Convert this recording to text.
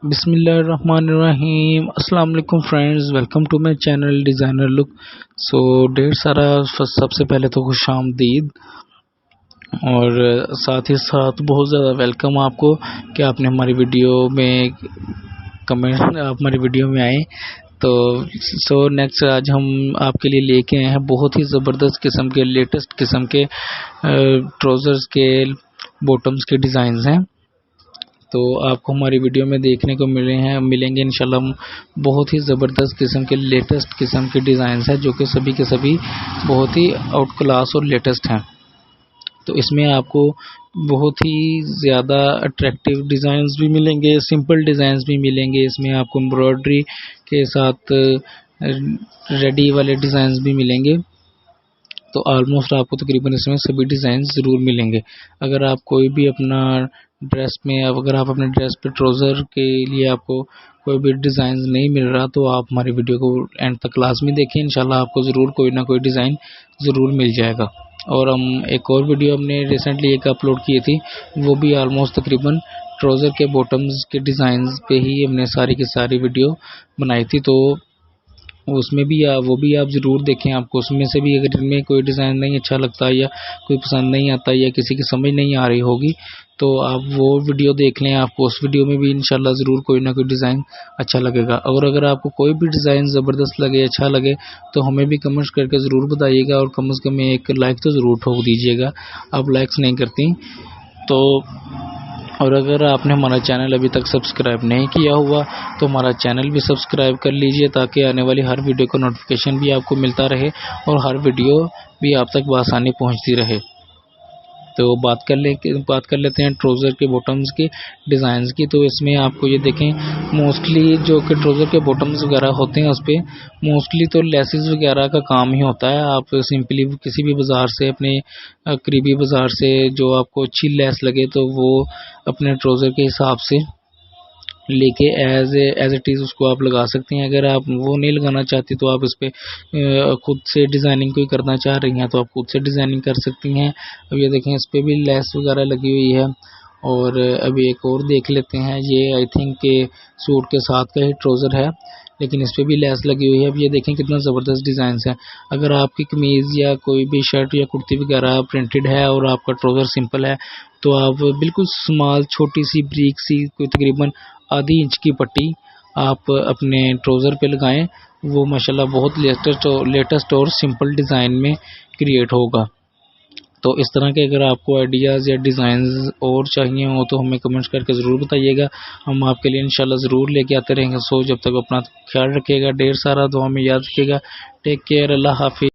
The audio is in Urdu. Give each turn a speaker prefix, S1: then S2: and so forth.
S1: بسم اللہ الرحمن الرحیم۔ السلام علیکم friends, welcome to my channel designer look. ڈھیر سارا سب سے پہلے تو خوش آمدید، اور ساتھ ہی ساتھ بہت زیادہ ویلکم آپ کو کہ آپ نے ہماری ویڈیو میں آئیں۔ تو نیکسٹ آج ہم آپ کے لیے لے کے آئے ہیں بہت ہی زبردست قسم کے لیٹسٹ قسم کے ٹراؤزرز کے باٹمز کے ڈیزائنز ہیں۔ تو آپ کو ہماری ویڈیو میں دیکھنے کو ملیں گے انشاءاللہ بہت ہی زبردست قسم کے لیٹسٹ قسم کے ڈیزائنز ہیں، جو کہ سبھی کے سبھی بہت ہی آؤٹ کلاس اور لیٹسٹ ہیں۔ تو اس میں آپ کو بہت ہی زیادہ اٹریکٹیو ڈیزائنز بھی ملیں گے، سمپل ڈیزائنز بھی ملیں گے۔ اس میں آپ کو امبرائڈری کے ساتھ ریڈی والے ڈیزائنز بھی ملیں گے۔ تو آلموسٹ آپ کو تقریباً اس میں سبھی ڈیزائن ضرور ملیں گے۔ اگر آپ کوئی بھی اپنا اگر آپ اپنے ڈریس پہ ٹراؤزر کے لیے آپ کو کوئی بھی ڈیزائن نہیں مل رہا، تو آپ ہماری ویڈیو کو اینڈ تک لازمی دیکھیں، انشاءاللہ آپ کو ضرور کوئی نہ کوئی ڈیزائن ضرور مل جائے گا۔ اور ہم ایک اور ویڈیو ہم نے ریسنٹلی اپلوڈ کی تھی، وہ بھی آلموسٹ تقریباً ٹراؤزر کے باٹمز کے ڈیزائنز پہ ہی ہم نے ساری کی ساری ویڈیو بنائی تھی۔ تو اس میں بھی وہ بھی آپ ضرور دیکھیں۔ آپ کو اس میں سے بھی اگر ان میں کوئی ڈیزائن نہیں اچھا لگتا یا کوئی پسند نہیں آتا یا کسی کی سمجھ نہیں آ رہی ہوگی، تو آپ وہ ویڈیو دیکھ لیں۔ آپ کو اس ویڈیو میں بھی انشاءاللہ ضرور کوئی نہ کوئی ڈیزائن اچھا لگے گا۔ اور اگر آپ کو کوئی بھی ڈیزائن زبردست لگے، اچھا لگے، تو ہمیں بھی کمنٹس کر کے ضرور بتائیے گا، اور کم از کم ایک لائک تو ضرور ٹھوک دیجیے گا۔ آپ لائکس نہیں کرتی تو۔ اور اگر آپ نے ہمارا چینل ابھی تک سبسکرائب نہیں کیا ہوا تو ہمارا چینل بھی سبسکرائب کر لیجئے، تاکہ آنے والی ہر ویڈیو کا نوٹیفیکیشن بھی آپ کو ملتا رہے اور ہر ویڈیو بھی آپ تک بآسانی پہنچتی رہے۔ تو بات کر لیتے ہیں ٹراؤزر کے باٹمز کے ڈیزائنز کی۔ تو اس میں آپ کو یہ دیکھیں، موسٹلی جو کہ ٹراؤزر کے باٹمز وغیرہ ہوتے ہیں، اس پہ موسٹلی تو لیسز وغیرہ کا کام ہی ہوتا ہے۔ آپ سمپلی کسی بھی بازار سے، اپنے قریبی بازار سے جو آپ کو اچھی لیس لگے، تو وہ اپنے ٹراؤزر کے حساب سے لے کے ایز اٹ از اس کو آپ لگا سکتے ہیں۔ اگر آپ وہ نہیں لگانا چاہتی تو آپ اس پہ خود سے ڈیزائننگ کوئی کرنا چاہ رہی ہیں، تو آپ خود سے ڈیزائننگ کر سکتی ہیں۔ اب یہ دیکھیں، اس پہ بھی لیس وغیرہ لگی ہوئی ہے۔ اور ابھی ایک اور دیکھ لیتے ہیں، یہ آئی تھنک کہ سوٹ کے ساتھ کا ہی ٹراؤزر ہے، لیکن اس پہ بھی لیس لگی ہوئی ہے۔ اب یہ دیکھیں کتنا زبردست ڈیزائنس ہے۔ اگر آپ کی قمیض یا کوئی بھی شرٹ یا کرتی وغیرہ پرنٹڈ ہے اور آپ کا ٹراؤزر سمپل ہے، تو آپ بالکل سمال چھوٹی سی بریک سی کوئی تقریباً آدھی انچ کی پٹی آپ اپنے ٹراؤزر پہ لگائیں، وہ ماشاءاللہ بہت لیٹسٹ اور سمپل ڈیزائن میں کریٹ ہوگا۔ تو اس طرح کے اگر آپ کو آئیڈیاز یا ڈیزائنز اور چاہیے ہوں تو ہمیں کمنٹس کر کے ضرور بتائیے گا، ہم آپ کے لیے انشاءاللہ ضرور لے کے آتے رہیں گے۔ جب تک اپنا خیال رکھیے گا، ڈھیر سارا دعا میں یاد رکھیے گا۔ ٹیک کیئر، اللہ حافظ۔